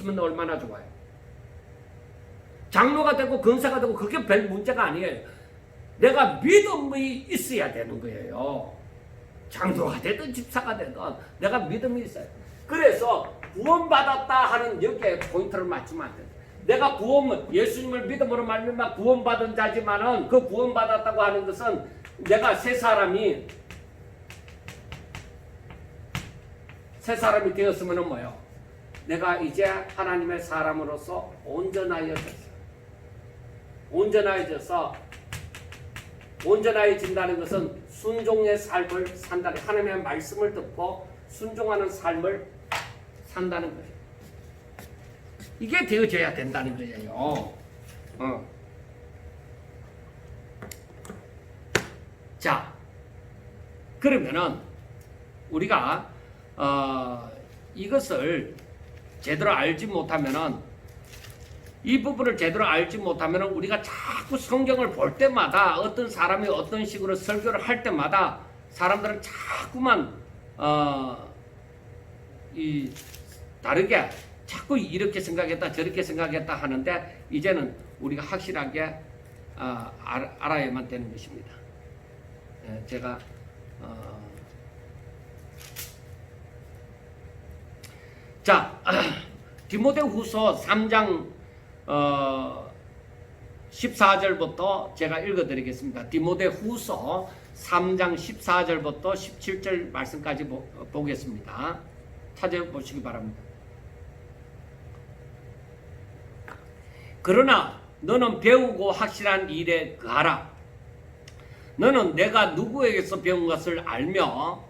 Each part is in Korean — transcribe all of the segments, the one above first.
있으면 얼마나 좋아요. 장로가 되고 권사가 되고 그게 별 문제가 아니에요. 내가 믿음이 있어야 되는 거예요. 장로가 되든 집사가 되든 내가 믿음이 있어요. 그래서 구원받았다 하는 여기에 포인트를 맞추면 안 돼요. 내가 예수님을 믿음으로 말미암아 구원받은 자지만은 그 구원받았다고 하는 것은 내가 새 사람이 되었으면 뭐예요? 내가 이제 하나님의 사람으로서 온전해진다는 것은 순종의 삶을 산다는, 하나님의 말씀을 듣고 순종하는 삶을 산다는 거예요. 이게 되어져야 된다는 거예요. 자, 그러면은 우리가 이것을 제대로 알지 못하면은, 이 부분을 제대로 알지 못하면은 우리가 자꾸 성경을 볼 때마다 어떤 사람이 어떤 식으로 설교를 할 때마다 사람들은 자꾸만 다르게 자꾸 이렇게 생각했다 저렇게 생각했다 하는데, 이제는 우리가 확실하게 알아야만 되는 것입니다. 제가 자, 디모데후서 3장 14절부터 제가 읽어드리겠습니다. 디모데후서 3장 14절부터 17절 말씀까지 보겠습니다. 찾아보시기 바랍니다. 그러나 너는 배우고 확실한 일에 거하라. 너는 내가 누구에게서 배운 것을 알며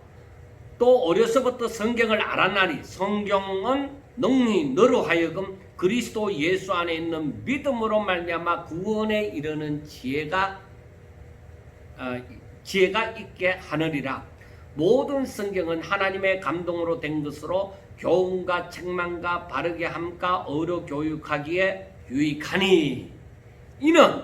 또 어려서부터 성경을 알았나니 성경은 능히 너로 하여금 그리스도 예수 안에 있는 믿음으로 말미암아 구원에 이르는 지혜가 있게 하느니라. 모든 성경은 하나님의 감동으로 된 것으로 교훈과 책망과 바르게 함과 어로 교육하기에 유익하니, 이는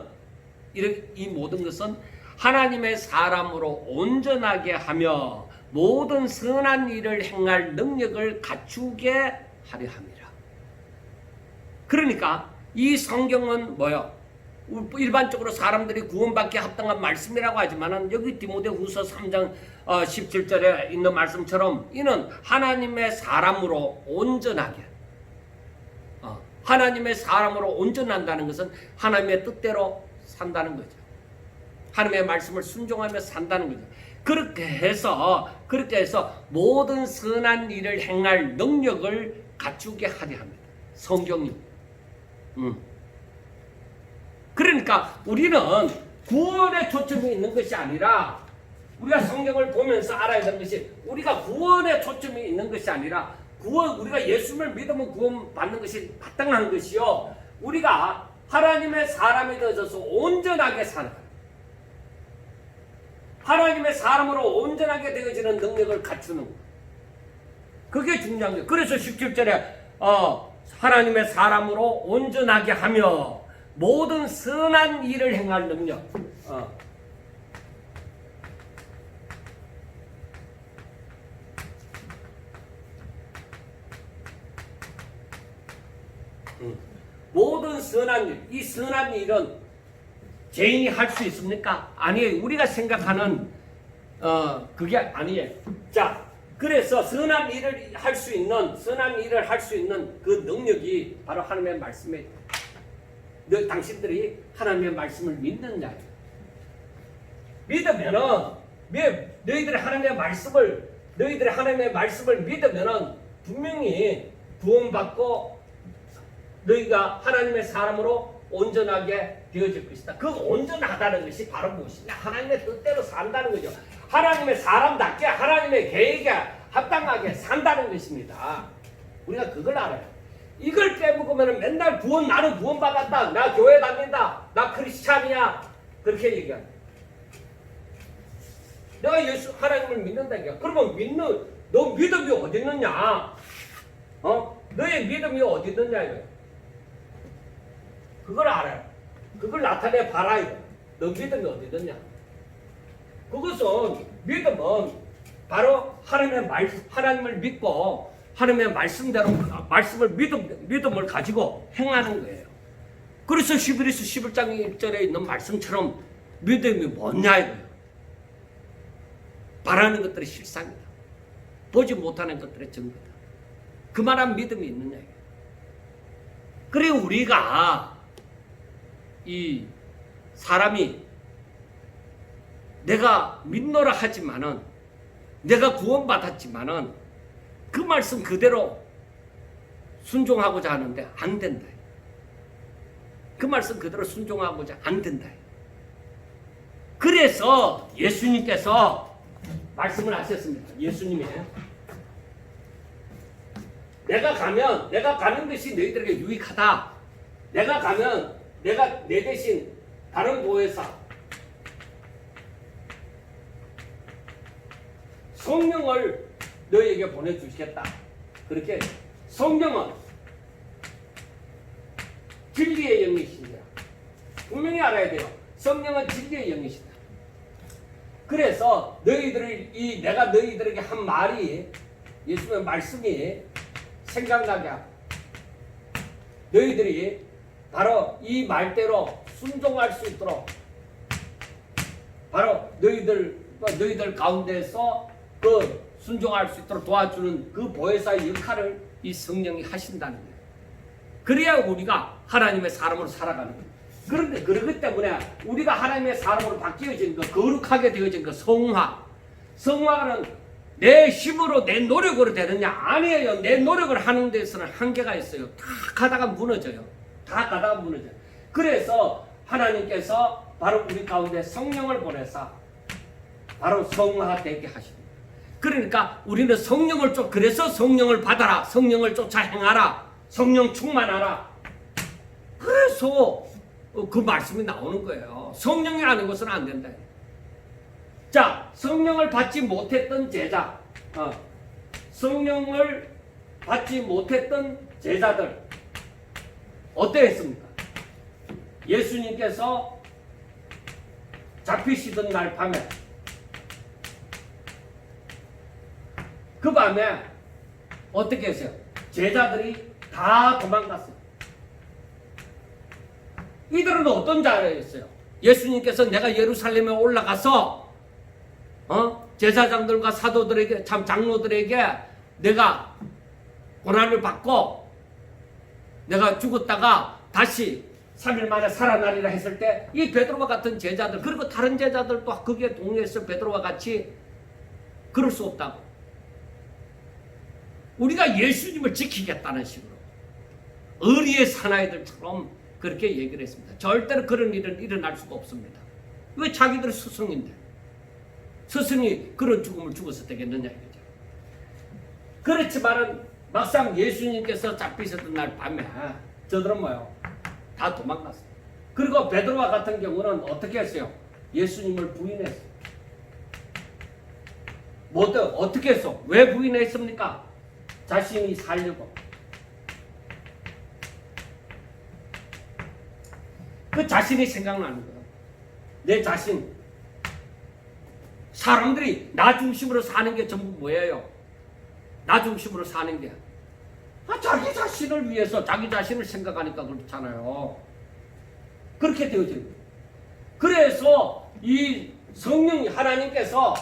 이 모든 것은 하나님의 사람으로 온전하게 하며 모든 선한 일을 행할 능력을 갖추게 하려 함이라. 그러니까 이 성경은 뭐요? 일반적으로 사람들이 구원받기에 합당한 말씀이라고 하지만은 여기 디모데후서 3장 17절에 있는 말씀처럼 이는 하나님의 사람으로 온전하게, 하나님의 사람으로 온전한다는 것은 하나님의 뜻대로 산다는 거죠. 하나님의 말씀을 순종하며 산다는 거죠. 그렇게 해서 모든 선한 일을 행할 능력을 갖추게 하려 합니다. 성경이. 그러니까 우리는 구원에 초점이 있는 것이 아니라, 우리가 성경을 보면서 알아야 되는 것이, 우리가 구원에 초점이 있는 것이 아니라 우리가 예수를 믿으면 구원받는 것이 마땅한 것이요, 우리가 하나님의 사람이 되어서 온전하게 사는, 하나님의 사람으로 온전하게 되어지는 능력을 갖추는 것, 그게 중요한 거예요. 그래서 17절에 하나님의 사람으로 온전하게 하며 모든 선한 일을 행할 능력, 모든 선한 일, 이 선한 일은 죄인이 할 수 있습니까? 아니에요. 우리가 생각하는 그게 아니에요. 자, 그래서 선한 일을 할 수 있는 그 능력이 바로 하나님의 말씀에, 당신들이 하나님의 말씀을 믿는 자예요. 믿으면은 너희들이 하나님의 말씀을 믿으면은 분명히 구원받고 너희가 하나님의 사람으로 온전하게 되어질 것이다. 그 온전하다는 것이 바로 무엇이냐? 하나님의 뜻대로 산다는 거죠. 하나님의 사람답게 하나님의 계획에 합당하게 산다는 것입니다. 우리가 그걸 알아요. 이걸 빼먹으면 맨날 나는 구원받았다, 나 교회 다닌다, 나 크리스찬이야, 그렇게 얘기합니다. 내가 하나님을 믿는다 이거야. 그러면 너 믿음이 어디 있느냐? 너의 믿음이 어디 있느냐 이거야. 그걸 알아요. 그걸 나타내 봐라 이거. 너 믿음이 어디 있느냐? 그것은 믿음은 바로 하나님을 믿고 하나님의 말씀대로 말씀을 믿음을 가지고 행하는 거예요. 그래서 히브리서 11장 1절에 있는 말씀처럼 믿음이 뭐냐 이거예요. 바라는 것들이 실상이다. 보지 못하는 것들의 증거다. 그만한 믿음이 있느냐 이거예요. 그래 우리가 이 사람이 내가 믿노라 하지만은 내가 구원받았지만은 그 말씀 그대로 순종하고자 하는데 안 된다. 그 말씀 그대로 순종하고자 안 된다. 그래서 예수님께서 말씀을 하셨습니다. 예수님이 내가 가는 것이 너희들에게 유익하다. 내가 가면 내가 내 대신 다른 보혜사 성령을 너희에게 보내주시겠다. 그렇게 성령은 진리의 영이시니라. 분명히 알아야 돼요. 성령은 진리의 영이시다. 그래서 내가 너희들에게 한 말이 예수님의 말씀이 생각나게 하고 너희들이 바로 이 말대로 순종할 수 있도록 바로 너희들 가운데서 그 순종할 수 있도록 도와주는 그 보혜사의 역할을 이 성령이 하신다는 거예요. 그래야 우리가 하나님의 사람으로 살아가는 거예요. 그런데 그렇기 때문에 우리가 하나님의 사람으로 바뀌어진 거, 거룩하게 되어진 거, 성화는 내 힘으로 내 노력으로 되느냐? 아니에요. 내 노력을 하는 데서는 한계가 있어요. 다 가다가 무너져요. 그래서 하나님께서 바로 우리 가운데 성령을 보내서 바로 성화되게 하십니다. 그러니까 우리는 그래서 성령을 받아라. 성령을 쫓아 행하라. 성령 충만하라. 그래서 그 말씀이 나오는 거예요. 성령이 아닌 것은 안 된다. 자, 성령을 받지 못했던 제자, 성령을 받지 못했던 제자들 어떠했습니까? 예수님께서 잡히시던 날 밤에 그 밤에 어떻게 했어요? 제자들이 다 도망갔어요. 이들은 어떤 자였어요? 예수님께서 내가 예루살렘에 올라가서 제사장들과 사도들에게 장로들에게 내가 고난을 받고 내가 죽었다가 다시 3일 만에 살아나리라 했을 때 이 베드로와 같은 제자들 그리고 다른 제자들도 거기에 동의했어. 베드로와 같이 그럴 수 없다고. 우리가 예수님을 지키겠다는 식으로 의리의 사나이들처럼 그렇게 얘기를 했습니다. 절대로 그런 일은 일어날 수가 없습니다. 왜 자기들 스승인데 스승이 그런 죽음을 죽어서 되겠느냐 이거죠. 그렇지만은 막상 예수님께서 잡히셨던 날 밤에 저들은 뭐요? 다 도망갔어요. 그리고 베드로와 같은 경우는 어떻게 했어요? 예수님을 부인했어요. 어떻게 했어? 왜 부인했습니까? 자신이 살려고. 그 자신이 생각나는 거예요. 내 자신. 사람들이 나 중심으로 사는 게 전부 뭐예요? 나 중심으로 사는 게. 자기 자신을 위해서 자기 자신을 생각하니까 그렇잖아요. 그렇게 되어지는 거예요. 그래서 이 성령이 하나님께서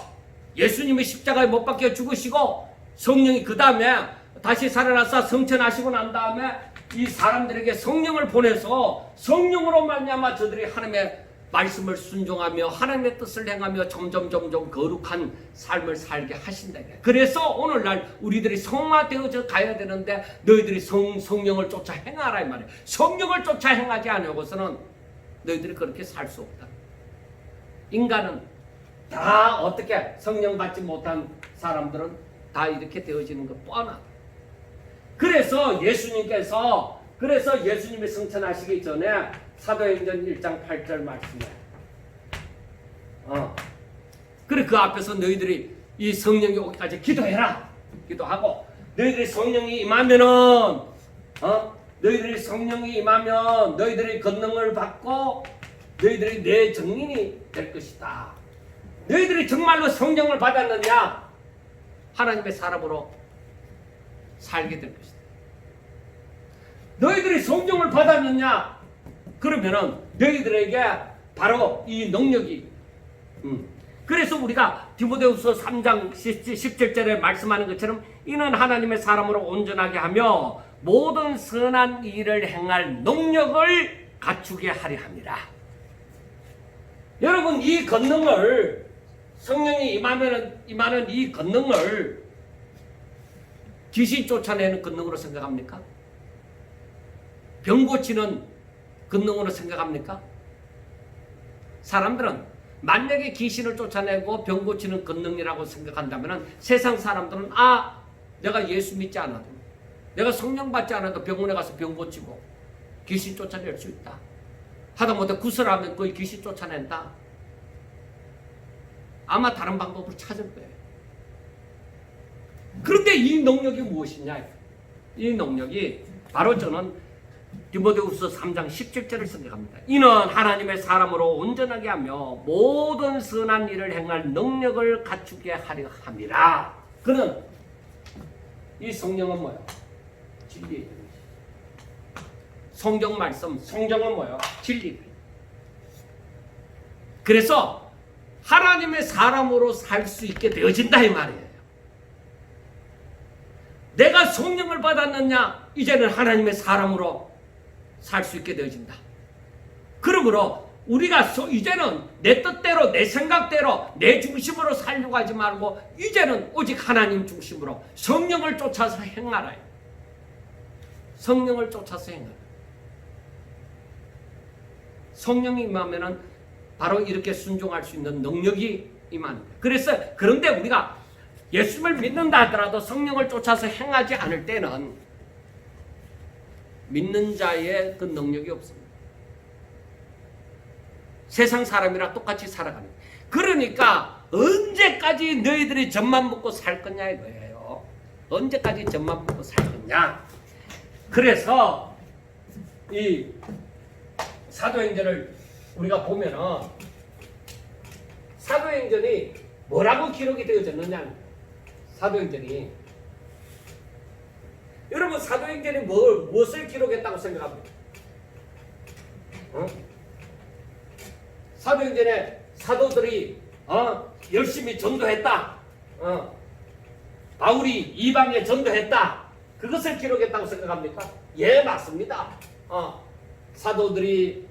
예수님이 십자가에 못 박혀 죽으시고 성령이 그 다음에 다시 살아나서 성천하시고 난 다음에 이 사람들에게 성령을 보내서 성령으로 말미암아 저들이 하나님의 말씀을 순종하며 하나님의 뜻을 행하며 점점 거룩한 삶을 살게 하신다. 그래서 오늘날 우리들이 성화되어져 가야 되는데 너희들이 성령을 쫓아 행하라 이 말이에요. 성령을 쫓아 행하지 않고서는 너희들이 그렇게 살 수 없다. 인간은 다 어떻게 성령 받지 못한 사람들은 다 이렇게 되어지는 거 뻔하다. 그래서 예수님이 승천하시기 전에 사도행전 1장 8절 말씀에 그래 그 앞에서 너희들이 이 성령이 오기까지 기도해라. 기도하고 너희들이 성령이 임하면은 너희들이 권능을 받고 너희들이 내 증인이 될 것이다. 너희들이 정말로 성령을 받았느냐? 하나님의 사람으로 살게 될 것이다. 너희들이 성령을 받았느냐? 그러면은 너희들에게 바로 이 능력이 그래서 우리가 디모데후서 3장 17절에 말씀하는 것처럼 이는 하나님의 사람으로 온전하게 하며 모든 선한 일을 행할 능력을 갖추게 하려 합니다. 여러분, 이 권능을 성령이 임하는 이 권능을 귀신 쫓아내는 권능으로 생각합니까? 병 고치는 권능으로 생각합니까? 사람들은 만약에 귀신을 쫓아내고 병 고치는 권능이라고 생각한다면 세상 사람들은 내가 예수 믿지 않아도 내가 성령 받지 않아도 병원에 가서 병 고치고 귀신 쫓아낼 수 있다. 하다못해 구슬하면 거의 귀신 쫓아낸다. 아마 다른 방법을 찾을 거예요. 그런데 이 능력이 무엇이냐? 이 능력이 바로 저는 디모데후서 3장 17절을 생각합니다. 이는 하나님의 사람으로 온전하게 하며 모든 선한 일을 행할 능력을 갖추게 하려 함이라. 그는 이 성령은 뭐야? 진리의 영이지. 성경 말씀, 성경은 뭐야? 진리. 그래서 하나님의 사람으로 살 수 있게 되어진다 이 말이에요. 내가 성령을 받았느냐? 이제는 하나님의 사람으로 살 수 있게 되어진다. 그러므로 우리가 이제는 내 뜻대로 내 생각대로 내 중심으로 살려고 하지 말고 이제는 오직 하나님 중심으로 성령을 쫓아서 행하라. 성령을 쫓아서 행하라. 성령이 임하면은 바로 이렇게 순종할 수 있는 능력이 임합니다. 그래서 그런데 우리가 예수를 믿는다 하더라도 성령을 쫓아서 행하지 않을 때는 믿는 자의 그 능력이 없습니다. 세상 사람이랑 똑같이 살아가는. 그러니까 언제까지 너희들이 젖만 먹고 살 거냐 이거예요. 언제까지 젖만 먹고 살 거냐. 그래서 이 사도행전을 우리가 보면은 사도행전이 뭐라고 기록이 되어졌느냐. 사도행전이 여러분 사도행전이 무엇을 기록했다고 생각합니까? 사도행전에 사도들이 열심히 전도했다. 바울이 이방에 전도했다. 그것을 기록했다고 생각합니까? 예, 맞습니다. 사도들이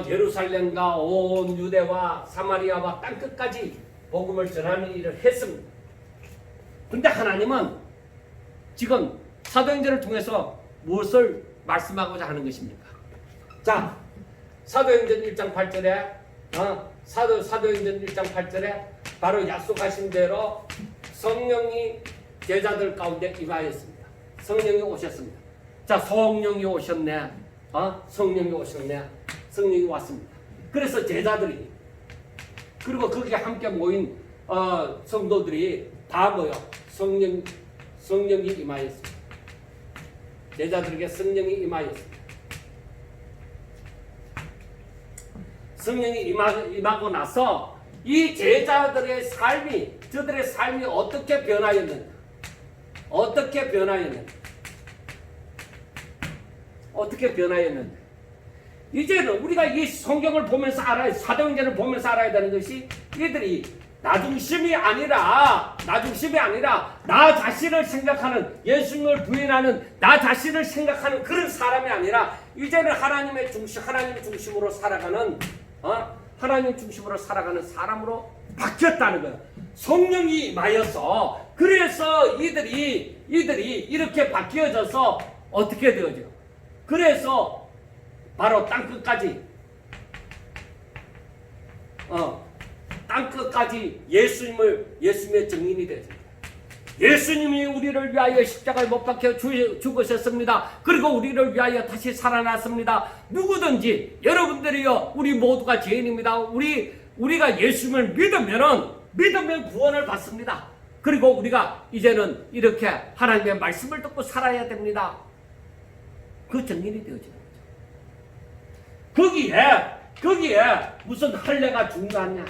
예루살렘과 온 유대와 사마리아와 땅끝까지 복음을 전하는 일을 했습니다. 근데 하나님은 지금 사도행전을 통해서 무엇을 말씀하고자 하는 것입니까? 자, 사도행전 1장 8절에 사도행전 1장 8절에 바로 약속하신 대로 성령이 제자들 가운데 임하였습니다. 성령이 오셨습니다. 자, 성령이 오셨네. 성령이 오셨네. 성령이 왔습니다. 그래서 제자들이 그리고 거기에 함께 모인 성도들이 다 뭐요? 성령이 임하였습니다. 제자들에게 성령이 임하였습니다. 성령이 임하고 나서 이 제자들의 삶이 저들의 삶이 어떻게 변하였는가? 어떻게 변하였는가? 어떻게 변하였는가? 이제는 우리가 이 성경을 보면서 알아야, 사도행전을 보면서 알아야 되는 것이 이들이 나 중심이 아니라 나 자신을 생각하는, 예수님을 부인하는 나 자신을 생각하는 그런 사람이 아니라 이제는 하나님 중심으로 살아가는 하나님 중심으로 살아가는 사람으로 바뀌었다는 거예요. 성령이 임하여서 그래서 이들이 이렇게 바뀌어져서 어떻게 되어져? 그래서 바로 땅끝까지 예수님의 증인이 되었습니다. 예수님이 우리를 위하여 십자가에 못 박혀 죽으셨습니다. 그리고 우리를 위하여 다시 살아났습니다. 누구든지 여러분들이요, 우리 모두가 죄인입니다. 우리가 예수님을 믿으면 구원을 받습니다. 그리고 우리가 이제는 이렇게 하나님의 말씀을 듣고 살아야 됩니다. 그 증인이 되어지는 거죠. 거기에 무슨 할례가 중요하냐?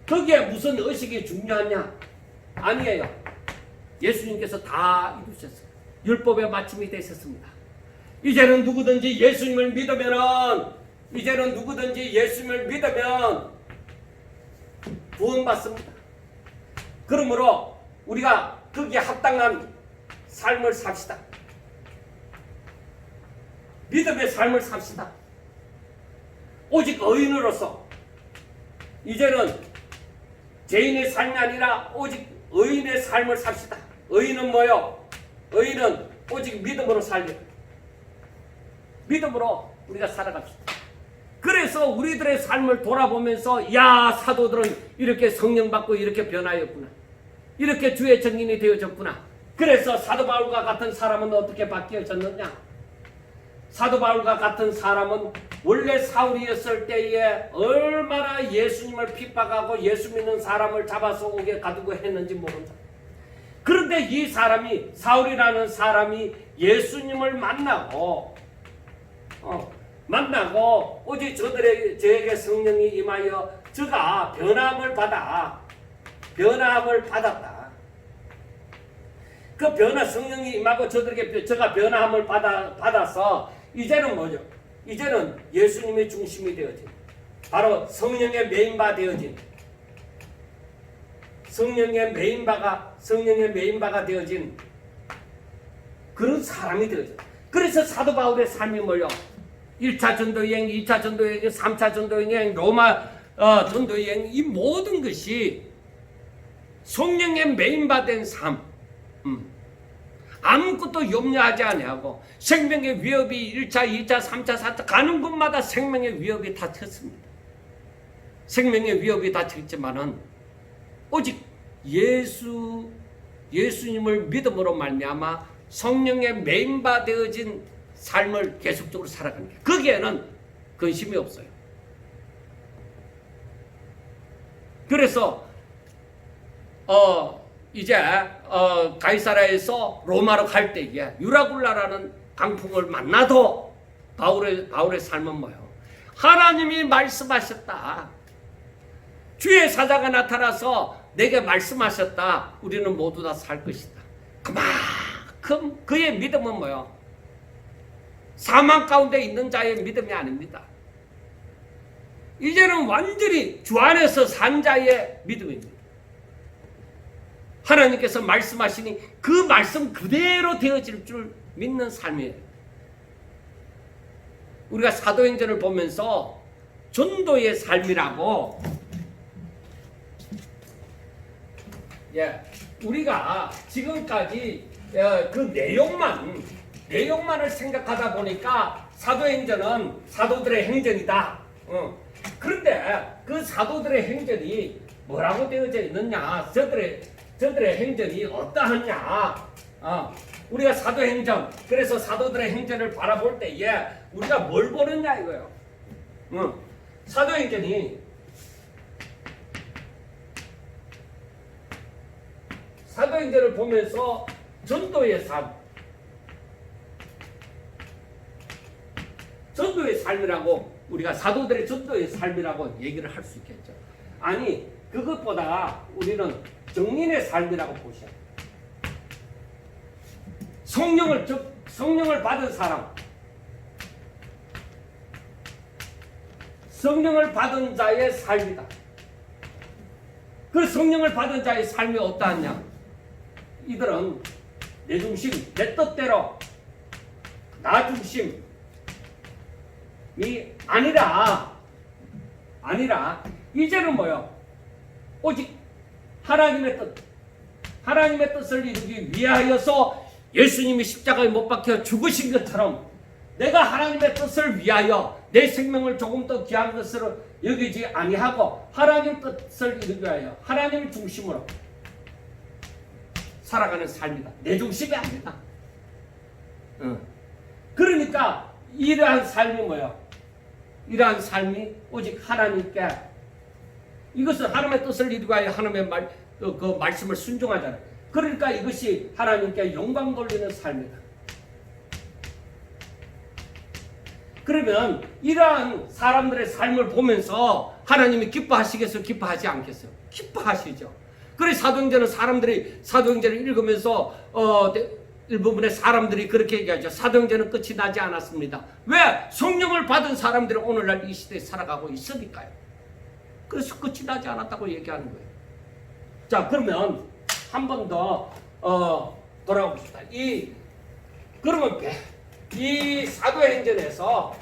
거기에 무슨 의식이 중요하냐? 아니에요. 예수님께서 다 이루셨어요. 율법의 마침이 되셨습니다. 이제는 누구든지 예수님을 믿으면 구원받습니다. 그러므로 우리가 거기에 합당한 삶을 삽시다. 믿음의 삶을 삽시다. 오직 의인으로서 이제는 죄인의 삶이 아니라 오직 의인의 삶을 삽시다. 의인은 뭐요? 의인은 오직 믿음으로 살려. 믿음으로 우리가 살아갑시다. 그래서 우리들의 삶을 돌아보면서 야, 사도들은 이렇게 성령 받고 이렇게 변하였구나. 이렇게 주의 증인이 되어졌구나. 그래서 사도 바울과 같은 사람은 어떻게 바뀌어졌느냐? 사도 바울과 같은 사람은 원래 사울이었을 때에 얼마나 예수님을 핍박하고 예수 믿는 사람을 잡아서 옥에 가두고 했는지 모른다. 그런데 이 사람이, 사울이라는 사람이 예수님을 만나고 오직 저에게 성령이 임하여 저가 변함을 받았다. 그 성령이 임하고 저가 변함을 받아서 이제는 뭐죠? 이제는 예수님의 중심이 되어진, 바로 성령의 메인바 되어진, 성령의 메인바가 되어진 그런 사람이 되어져. 그래서 사도 바울의 삶이 뭐요? 1차 전도여행, 2차 전도여행, 3차 전도여행, 로마 전도여행, 이 모든 것이 성령의 메인바된 삶. 아무것도 염려하지 아니하고 생명의 위협이 1차, 2차, 3차, 4차 가는 곳마다 생명의 위협이 닥쳤습니다. 생명의 위협이 닥쳤지만은 오직 예수님을 믿음으로 말미암아 성령의 메인바 되어진 삶을 계속적으로 살아가는 게, 거기에는 근심이 없어요. 그래서 이제 가이사라에서 로마로 갈 때에 유라굴라라는 강풍을 만나도 바울의 삶은 뭐예요? 하나님이 말씀하셨다. 주의 사자가 나타나서 내게 말씀하셨다. 우리는 모두 다 살 것이다. 그만큼 그의 믿음은 뭐예요? 사망 가운데 있는 자의 믿음이 아닙니다. 이제는 완전히 주 안에서 산 자의 믿음입니다. 하나님께서 말씀하시니 그 말씀 그대로 되어질 줄 믿는 삶이에요. 우리가 사도행전을 보면서 전도의 삶이라고, 우리가 지금까지 그 내용만을 생각하다 보니까 사도행전은 사도들의 행전이다. 그런데 그 사도들의 행전이 뭐라고 되어져 있느냐? 저들의 행전이 어떠하냐? 우리가 사도행전, 그래서 사도들의 행전을 바라볼 때에 우리가 뭘 보느냐 이거예요. 사도행전을 보면서 전도의 삶이라고, 우리가 사도들의 전도의 삶이라고 얘기를 할 수 있겠죠. 아니, 그것보다 우리는 정인의 삶이라고 보셔야 돼요. 성령을 받은 사람, 성령을 받은 자의 삶이다. 그 성령을 받은 자의 삶이 어떠하냐? 이들은 내 중심, 내 뜻대로, 나 중심이 아니라 이제는 뭐요? 오직 하나님의 뜻을 이루기 위하여서 예수님이 십자가에 못 박혀 죽으신 것처럼 내가 하나님의 뜻을 위하여 내 생명을 조금 더 귀한 것으로 여기지 아니하고 하나님 뜻을 이루기 위하여 하나님을 중심으로 살아가는 삶이다. 내 중심이 아니다. 그러니까 이러한 삶이 뭐예요? 이러한 삶이 오직 하나님께, 이것은 하나님의 뜻을 이루기 위하여 하나님의 그 말씀을 순종하잖아요. 그러니까 이것이 하나님께 영광 돌리는 삶이다. 그러면 이러한 사람들의 삶을 보면서 하나님이 기뻐하시겠어요? 기뻐하지 않겠어요? 기뻐하시죠. 그래 사도행전을 읽으면서 일부분의 사람들이 그렇게 얘기하죠. 사도행전은 끝이 나지 않았습니다. 왜? 성령을 받은 사람들이 오늘날 이 시대에 살아가고 있으니까요. 그래서 끝이 나지 않았다고 얘기하는 거예요. 자, 그러면 한 번 더 돌아봅시다. 그러면 이 사도행전에서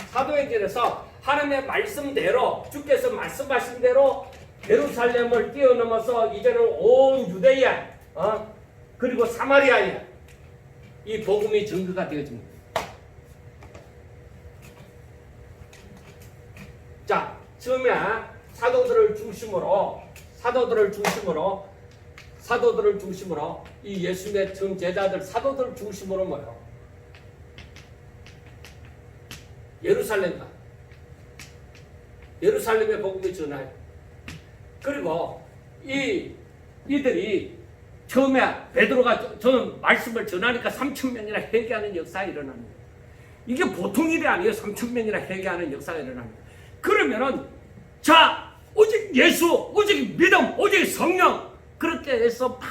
하나님의 말씀대로, 주께서 말씀하신 대로 예루살렘을 뛰어넘어서 이제는 온 유대야, 그리고 사마리아에 이 복음이 전거가 되어집니다. 자, 처음에 사도들을 중심으로 이 예수님의 처음 제자들 사도들을 중심으로 뭐요? 예루살렘의 복음이 전하요. 그리고 이들이 처음에 베드로가 저는 말씀을 전하니까 3,000명이나 회개하는 역사가 일어납니다. 이게 보통 일이 아니에요. 3,000명이나 회개하는 역사가 일어납니다. 그러면은 자, 오직 예수, 오직 믿음, 오직 성령, 그렇게 해서 막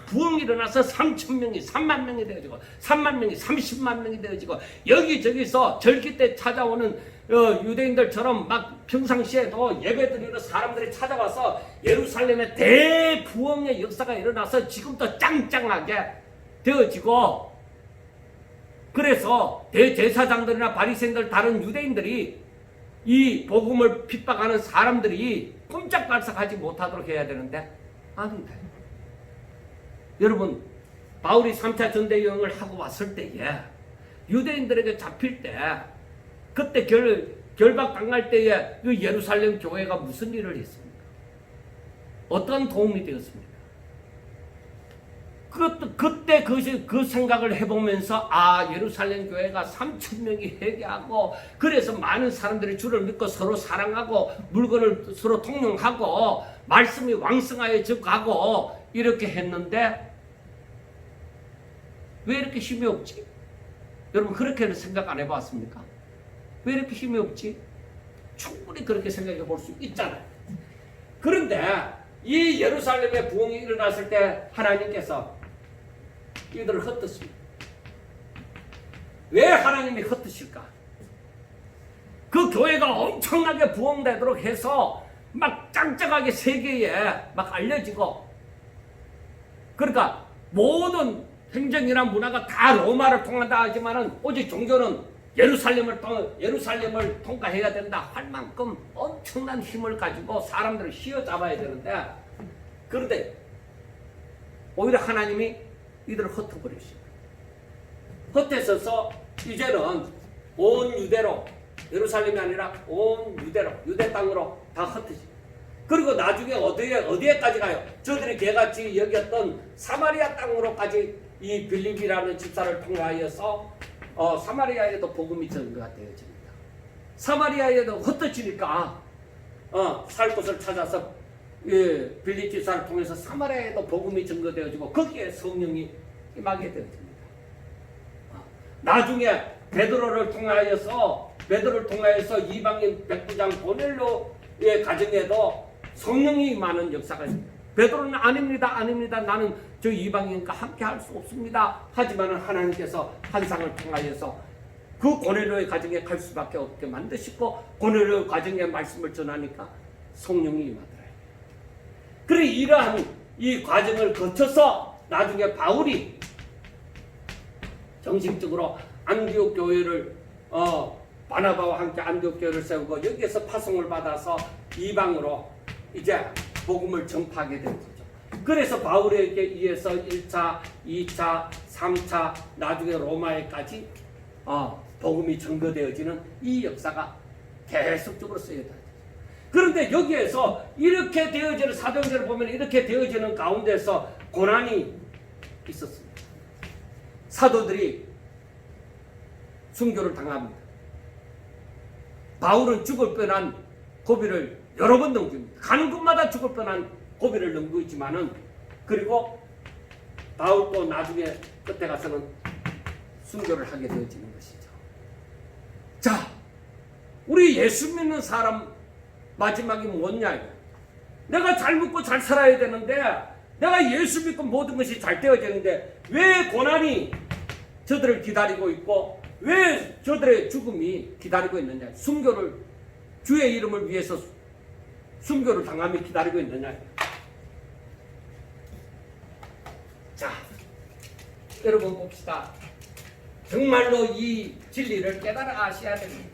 부흥이 일어나서 3,000명이 3만 명이 되어지고 3만 명이 30만 명이 되어지고 여기저기서 절기 때 찾아오는 유대인들처럼 막 평상시에도 예배드리러 사람들이 찾아와서 예루살렘에 대부흥의 역사가 일어나서 지금도 짱짱하게 되어지고, 그래서 대제사장들이나 바리새인들 다른 유대인들이 이 복음을 핍박하는 사람들이 꼼짝달싹하지 못하도록 해야 되는데 아닙니다. 여러분, 바울이 3차 전대 여행을 하고 왔을 때에 유대인들에게 잡힐 때, 그때 결박당할 때에 그 예루살렘 교회가 무슨 일을 했습니까? 어떤 도움이 되었습니까? 그때 그 생각을 해보면서 예루살렘 교회가 3,000명이 회개하고, 그래서 많은 사람들이 주를 믿고 서로 사랑하고 물건을 서로 통용하고 말씀이 왕성하여져가고 이렇게 했는데 왜 이렇게 힘이 없지? 여러분, 그렇게는 생각 안 해봤습니까? 왜 이렇게 힘이 없지? 충분히 그렇게 생각해 볼 수 있잖아요. 그런데 이 예루살렘의 부흥이 일어났을 때 하나님께서 이들을 흩었습니다. 왜 하나님이 흩으실까? 그 교회가 엄청나게 부흥되도록 해서 막 짱짱하게 세계에 막 알려지고, 그러니까 모든 행정이나 문화가 다 로마를 통한다 하지만은 오직 종교는 예루살렘을 통과해야 된다 할 만큼 엄청난 힘을 가지고 사람들을 휘어잡아야 되는데, 그런데 오히려 하나님이 이들을 흩어버리십니다. 흩어져서 이제는 온 유대로, 예루살렘이 아니라 온 유대로, 유대 땅으로 다 흩어집니다. 그리고 나중에 어디에까지 가요? 저들이 개같이 여겼던 사마리아 땅으로까지 이 빌립이라는 집사를 통하여서 사마리아에도 복음이 전거가 되어집니다. 사마리아에도 흩어지니까 살 곳을 찾아서 빌립 집사를 통해서 사마리아에도 복음이 전거되어지고 거기에 성령이 임하게 되어집니다. 나중에 베드로를 통하여서 이방인 백부장 고넬료의 가정에도 성령이 임하는 역사가 있습니다. 베드로는 아닙니다. 나는 저 이방인과 함께 할 수 없습니다. 하지만 하나님께서 환상을 통하여서 그 고넬료의 가정에 갈 수밖에 없게 만드시고 고넬료 가정의 말씀을 전하니까 성령이 임하더라. 그래, 이러한 이 과정을 거쳐서 나중에 바울이 정식적으로 안디옥 교회를 바나바와 함께 안디옥 교회를 세우고 여기에서 파송을 받아서 이방으로 이제 복음을 전파하게 된 거죠. 그래서 바울에게 의해서 1차, 2차, 3차, 나중에 로마에까지 복음이 전거되어지는 이 역사가 계속적으로 쓰여져요. 그런데 여기에서 이렇게 되어지는, 사도행전을 보면 이렇게 되어지는 가운데서 고난이 있었습니다. 사도들이 순교를 당합니다. 바울은 죽을 뻔한 고비를 여러 번 넘깁니다. 가는 곳마다 죽을 뻔한 고비를 넘기지만은, 그리고 바울도 나중에 끝에 가서는 순교를 하게 되어지는 것이죠. 자, 우리 예수 믿는 사람 마지막이 뭐냐? 내가 잘 먹고 잘 살아야 되는데 내가 예수 믿고 모든 것이 잘 되어지는데 왜 고난이 저들을 기다리고 있고 왜 저들의 죽음이 기다리고 있느냐? 순교를 주의 이름을 위해서 순교를 당함이 기다리고 있느냐? 자, 여러분 봅시다. 정말로 이 진리를 깨달아 아셔야 됩니다.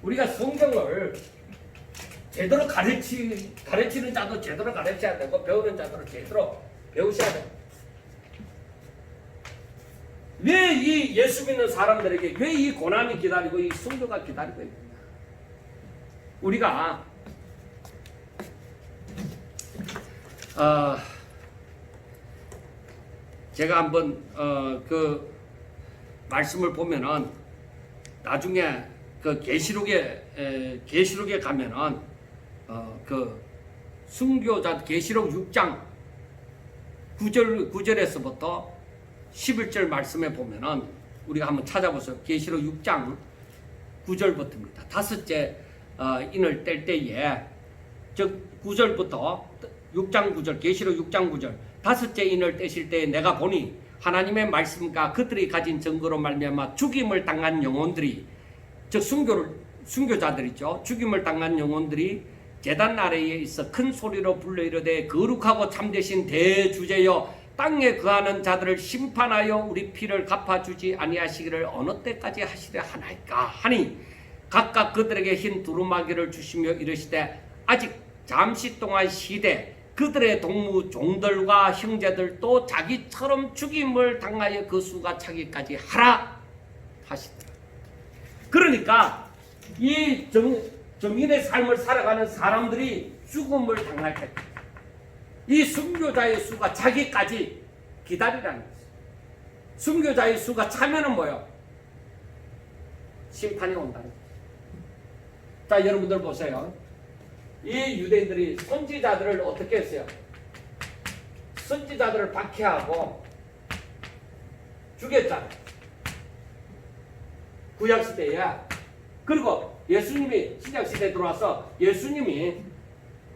우리가 성경을 제대로 가르치는 자도 제대로 가르쳐야 되고 배우는 자도 제대로 배우셔야 됩니다. 왜 이 예수 믿는 사람들에게 왜 이 고난이 기다리고 이 순교가 기다리고 있느냐? 우리가 제가 한번 그 말씀을 보면은 나중에 그 계시록에 가면은 그 순교자 계시록 6장 9절에서부터 11절 말씀에 보면은 우리가 한번 찾아보세요. 계시록 6장 9절부터입니다. 다섯째 인을 뗄 때에 즉 9절부터 6장 9절 계시록 6장 9절 다섯째 인을 떼실 때에 내가 보니 하나님의 말씀과 그들이 가진 증거로 말미암아 죽임을 당한 영혼들이 즉 순교자들이죠. 죽임을 당한 영혼들이 제단 아래에 있어 큰 소리로 불러 이르되 거룩하고 참되신 대주제여 땅에 거하는 자들을 심판하여 우리 피를 갚아주지 아니하시기를 어느 때까지 하시려 하나이까 하니 각각 그들에게 흰 두루마기를 주시며 이르시되 아직 잠시 동안 시대 그들의 동무 종들과 형제들도 자기처럼 죽임을 당하여 그 수가 차기까지 하라 하시더라. 그러니까 이 정인의 삶을 살아가는 사람들이 죽음을 당할 때 이 순교자의 수가 차기까지 기다리라는 거죠. 순교자의 수가 차면은 뭐요? 심판이 온다는 거죠. 자, 여러분들 보세요. 이 유대인들이 선지자들을 어떻게 했어요? 선지자들을 박해하고 죽였잖아요. 구약시대에. 그리고 예수님이 신약시대에 들어와서 예수님이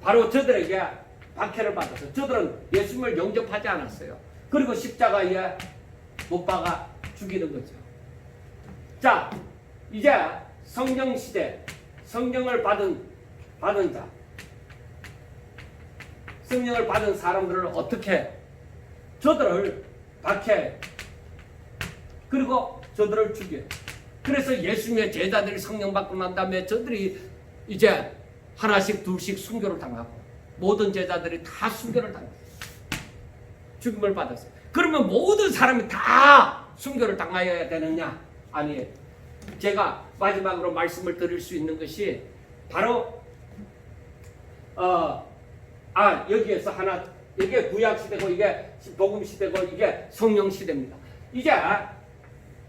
바로 저들에게 박해를 받아서 저들은 예수님을 영접하지 않았어요. 그리고 십자가에 못 박아 죽이는 거죠. 자, 이제 성령시대, 성령을 받은 자, 성령을 받은 사람들을 어떻게 저들을 박해 그리고 저들을 죽여. 그래서 예수님의 제자들이 성령 받고 난 다음에 저들이 이제 하나씩 둘씩 순교를 당하고 모든 제자들이 다 순교를 당했어요. 죽임을 받았어요. 그러면 모든 사람이 다 순교를 당하여야 되느냐? 아니에요. 제가 마지막으로 말씀을 드릴 수 있는 것이 바로 여기에서 하나, 이게 구약 시대고 이게 복음 시대고 이게 성령 시대입니다. 이제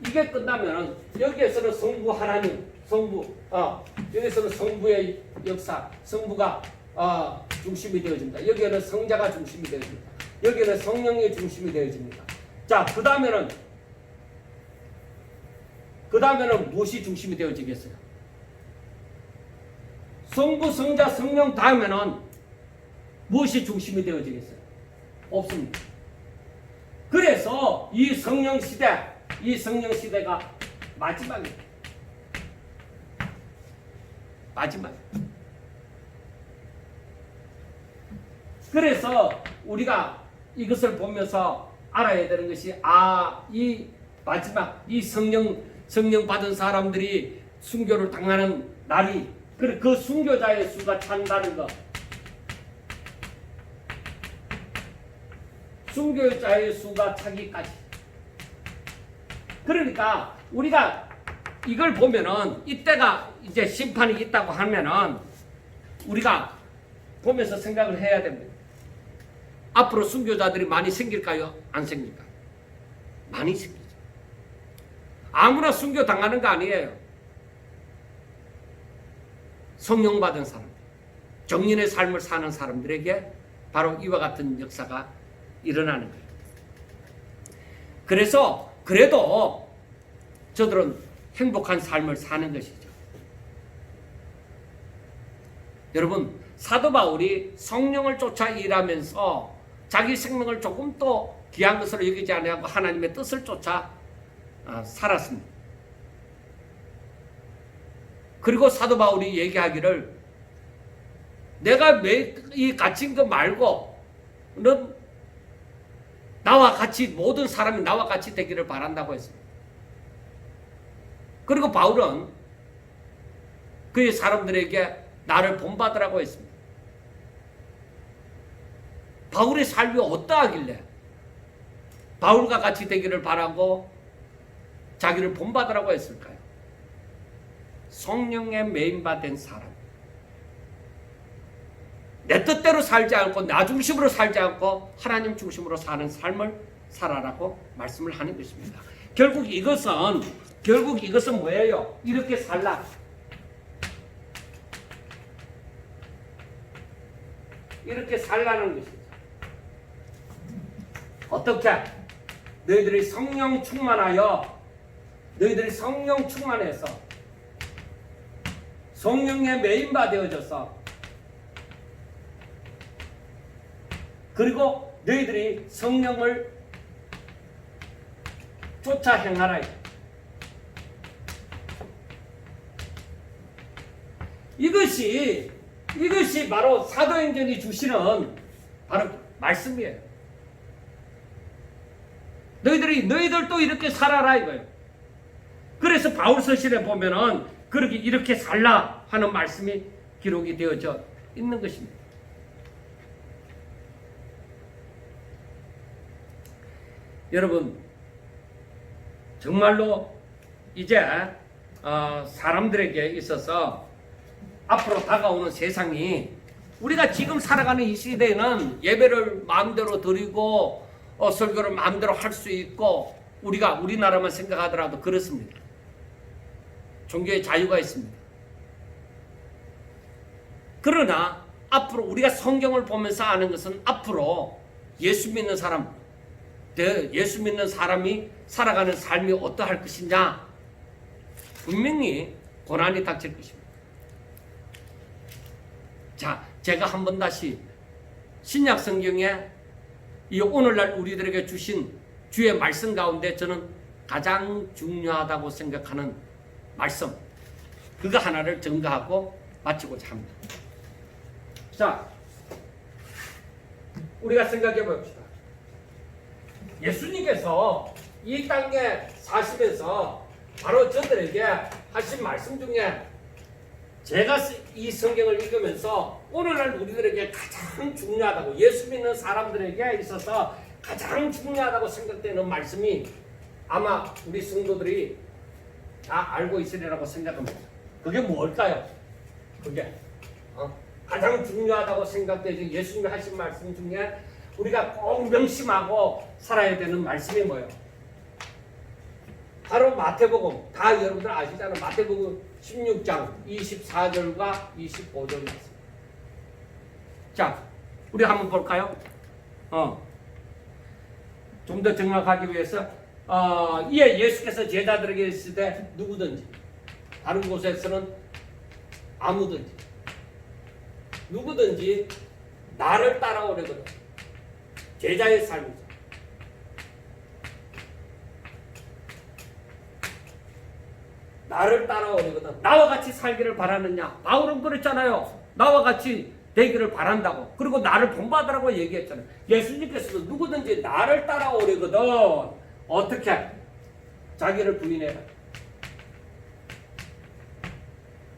이게 끝나면 여기에서는 성부 하나님, 여기서는 성부의 역사, 성부가 중심이 되어집니다. 여기에는 성자가 중심이 되어집니다. 여기에는 성령이 중심이 되어집니다. 자, 그 다음에는 무엇이 중심이 되어지겠어요? 성부, 성자, 성령 다음에는 무엇이 중심이 되어지겠어요? 없습니다. 그래서 이 성령 시대가 마지막입니다. 마지막. 그래서 우리가 이것을 보면서 알아야 되는 것이 이 마지막 이 성령 받은 사람들이 순교를 당하는 날이 그 순교자의 수가 찬다는 것. 순교자의 수가 차기까지. 그러니까 우리가 이걸 보면은 이때가 이제 심판이 있다고 하면은 우리가 보면서 생각을 해야 됩니다. 앞으로 순교자들이 많이 생길까요? 안 생길까요? 많이 생기죠. 아무나 순교 당하는 거 아니에요. 성령 받은 사람, 정인의 삶을 사는 사람들에게 바로 이와 같은 역사가 일어나는 거예요. 그래도 저들은 행복한 삶을 사는 것이죠. 여러분, 사도 바울이 성령을 쫓아 일하면서 자기 생명을 조금 더 귀한 것으로 여기지 아니하고 하나님의 뜻을 쫓아 살았습니다. 그리고 사도 바울이 얘기하기를 내가 이 갇힌 것 말고 넌 나와 같이 모든 사람이 나와 같이 되기를 바란다고 했습니다. 그리고 바울은 그의 사람들에게 나를 본받으라고 했습니다. 바울의 삶이 어떠하길래 바울과 같이 되기를 바라고 자기를 본받으라고 했을까요? 성령에 메인받은 사람, 내 뜻대로 살지 않고 나 중심으로 살지 않고 하나님 중심으로 사는 삶을 살아라고 말씀을 하는 것입니다. 결국 이것은 뭐예요? 이렇게 살라. 이렇게 살라는 것이죠. 어떻게? 너희들이 성령 충만해서 성령에 메인바 되어져서 그리고 너희들이 성령을 쫓아 행하라. 이것이 바로 사도행전이 주시는 바로 말씀이에요. 너희들도 이렇게 살아라 이거예요. 그래서 바울 서신에 보면은 그렇게 이렇게 살라 하는 말씀이 기록이 되어져 있는 것입니다. 여러분, 정말로 이제 사람들에게 있어서 앞으로 다가오는 세상이 우리가 지금 살아가는 이 시대에는 예배를 마음대로 드리고 설교를 마음대로 할 수 있고 우리나라만 생각하더라도 그렇습니다. 종교의 자유가 있습니다. 그러나 앞으로 우리가 성경을 보면서 아는 것은 앞으로 예수 믿는 사람이 살아가는 삶이 어떠할 것이냐, 분명히 고난이 닥칠 것입니다. 자, 제가 한 번 다시 신약 성경에 이 오늘날 우리들에게 주신 주의 말씀 가운데 저는 가장 중요하다고 생각하는 말씀, 그거 하나를 증거하고 마치고자 합니다. 자, 우리가 생각해 봅시다. 예수님께서 이 땅에 사시면서 바로 저들에게 하신 말씀 중에 제가 이 성경을 읽으면서 오늘날 우리들에게 가장 중요하다고, 예수 믿는 사람들에게 있어서 가장 중요하다고 생각되는 말씀이 아마 우리 성도들이 다 알고 있으리라고 생각합니다. 그게 뭘까요? 그게 가장 중요하다고 생각되는 예수님이 하신 말씀 중에 우리가 꼭 명심하고 살아야 되는 말씀이 뭐예요? 바로 마태복음, 다 여러분들 아시잖아요. 마태복음 16장 24절과 25절 말씀. 자, 우리 한번 볼까요? 좀 더 정확하기 위해서 이에 예수께서 제자들에게 있을 때 누구든지, 다른 곳에서는 누구든지 나를 따라오려거든. 제자의 삶이죠. 나를 따라오려거든. 나와 같이 살기를 바라느냐? 바울은 그랬잖아요. 나와 같이 되기를 바란다고. 그리고 나를 본받으라고 얘기했잖아요. 예수님께서도 누구든지 나를 따라오려거든. 어떻게? 자기를 부인해라.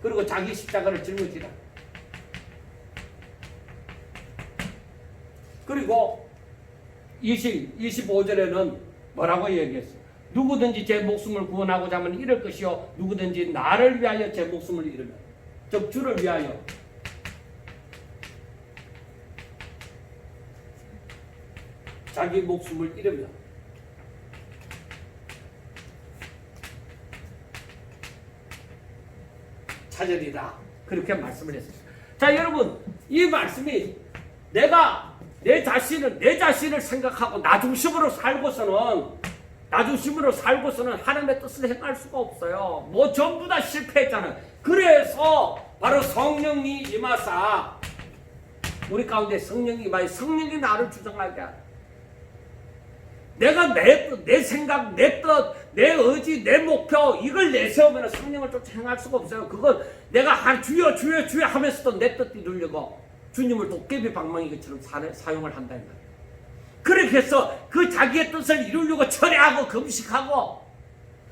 그리고 자기 십자가를 짊어지라. 그리고 25절에는 뭐라고 얘기했어요? 누구든지 제 목숨을 구원하고자 하면 잃을 것이요, 누구든지 나를 위하여 제 목숨을 잃으면, 즉 주를 위하여, 자기 목숨을 잃으면 찾으리라, 그렇게 말씀을 했습니다. 자, 여러분, 이 말씀이 내가 내 자신을 생각하고 나 중심으로 살고서는 하나님의 뜻을 행할 수가 없어요. 뭐 전부 다 실패했잖아요. 그래서 바로 성령이 임하사 우리 가운데 성령이 임하여 성령이 나를 주장하게 하라. 내가 내 생각, 내 뜻, 내 의지, 내 목표 이걸 내세우면 성령을 쫓아 행할 수가 없어요. 그건 내가 주여 주여 주여 하면서도 내 뜻 이루려고 주님을 도깨비 방망이처럼 사용을 한다 이 말이에요. 그렇게 해서 그 자기의 뜻을 이루려고 철회하고 금식하고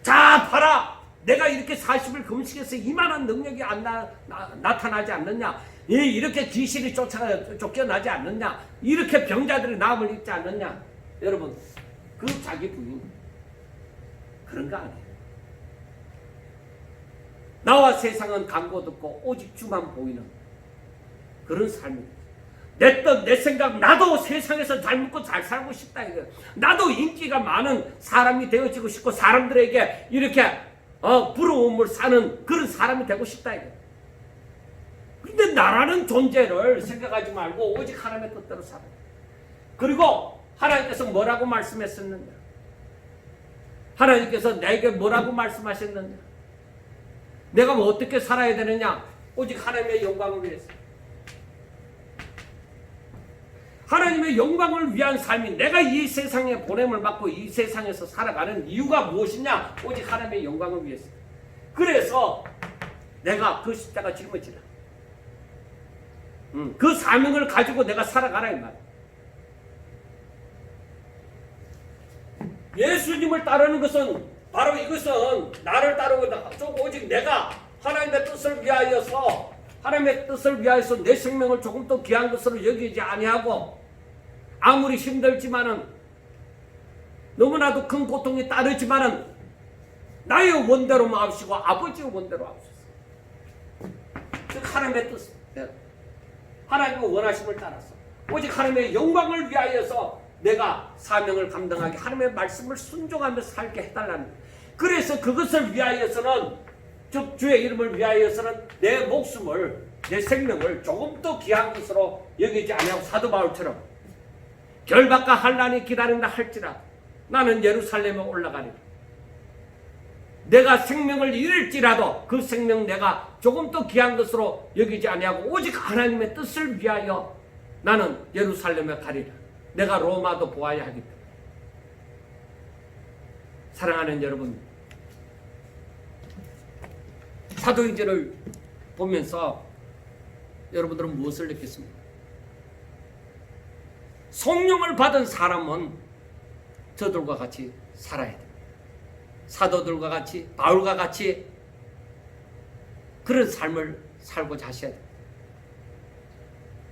자 봐라 내가 이렇게 40일 금식해서 이만한 능력이 안 나타나지 않느냐, 이렇게 귀신이 쫓겨나지 않느냐, 이렇게 병자들이 나음을 입지 않느냐. 여러분 그 자기 부인 그런 거 아니에요. 나와 세상은 광고 듣고 오직 주만 보이는 그런 삶입니다. 내 뜻, 내 생각, 나도 세상에서 잘 먹고 잘 살고 싶다 이거예요. 나도 인기가 많은 사람이 되어지고 싶고 사람들에게 이렇게 부러움을 사는 그런 사람이 되고 싶다 이거예요. 근데 나라는 존재를 생각하지 말고 오직 하나님의 뜻대로 살아요. 그리고 하나님께서 뭐라고 말씀했었느냐? 하나님께서 내게 뭐라고 말씀하셨느냐? 내가 뭐 어떻게 살아야 되느냐? 오직 하나님의 영광을 위해서. 하나님의 영광을 위한 삶이 내가 이 세상에 보냄을 받고 이 세상에서 살아가는 이유가 무엇이냐? 오직 하나님의 영광을 위해서. 그래서 내가 그 십자가 짊어지라. 그 사명을 가지고 내가 살아가라 이 말이야. 예수님을 따르는 것은 바로 이것은 나를 따르고 오직 내가 하나님의 뜻을 위하여서 하나님의 뜻을 위하여서 내 생명을 조금 더 귀한 것으로 여기지 아니하고 아무리 힘들지만은 너무나도 큰 고통이 따르지만은 나의 원대로 마옵시고 아버지의 원대로 하옵소서. 즉 하나님의 뜻, 하나님의 원하심을 따라서 오직 하나님의 영광을 위하여서 내가 사명을 감당하게 하나님의 말씀을 순종하며 살게 해달라는 거예요. 그래서 그것을 위하여서는 즉 주의 이름을 위하여서는 내 목숨을 내 생명을 조금 더 귀한 것으로 여기지 아니하고 사도 바울처럼 결박과 환난이 기다린다 할지라도 나는 예루살렘에 올라가리라. 내가 생명을 잃을지라도 그 생명 내가 조금 더 귀한 것으로 여기지 아니하고 오직 하나님의 뜻을 위하여 나는 예루살렘에 가리라. 내가 로마도 보아야 하기 때문에. 사랑하는 여러분, 사도행전을 보면서 여러분들은 무엇을 느꼈습니까? 성령을 받은 사람은 저들과 같이 살아야 됩니다. 사도들과 같이, 바울과 같이 그런 삶을 살고자 하셔야 됩니다.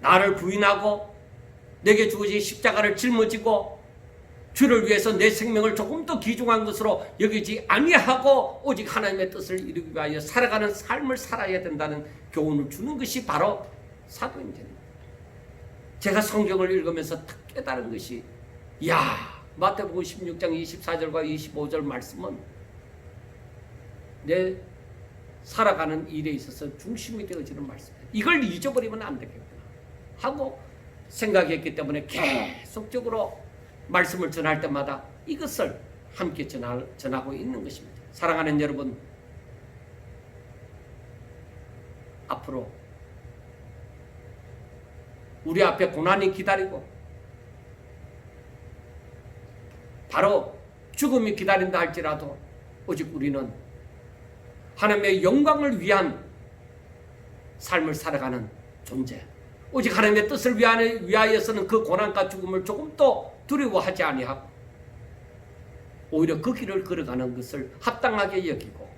나를 부인하고 내게 주어진 십자가를 짊어지고 주를 위해서 내 생명을 조금 더 귀중한 것으로 여기지 아니하고 오직 하나님의 뜻을 이루기 위하여 살아가는 삶을 살아야 된다는 교훈을 주는 것이 바로 사도행전입니다. 제가 성경을 읽으면서 딱 깨달은 것이 마태복음 16장 24절과 25절 말씀은 내 살아가는 일에 있어서 중심이 되어지는 말씀이에요. 이걸 잊어버리면 안 되겠구나 하고 생각했기 때문에 계속적으로 말씀을 전할 때마다 이것을 함께 전하고 있는 것입니다. 사랑하는 여러분, 앞으로 우리 앞에 고난이 기다리고 바로 죽음이 기다린다 할지라도 오직 우리는 하나님의 영광을 위한 삶을 살아가는 존재, 오직 하나님의 뜻을 위하여서는 그 고난과 죽음을 조금 더 두려워하지 아니하고 오히려 그 길을 걸어가는 것을 합당하게 여기고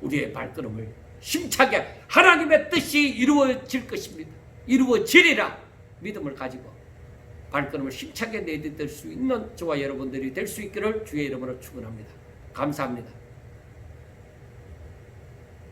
우리의 발걸음을 힘차게 하나님의 뜻이 이루어질 것입니다. 이루어지리라 믿음을 가지고 발걸음을 힘차게 내딛을 수 있는 저와 여러분들이 될 수 있기를 주의 이름으로 축원합니다. 감사합니다.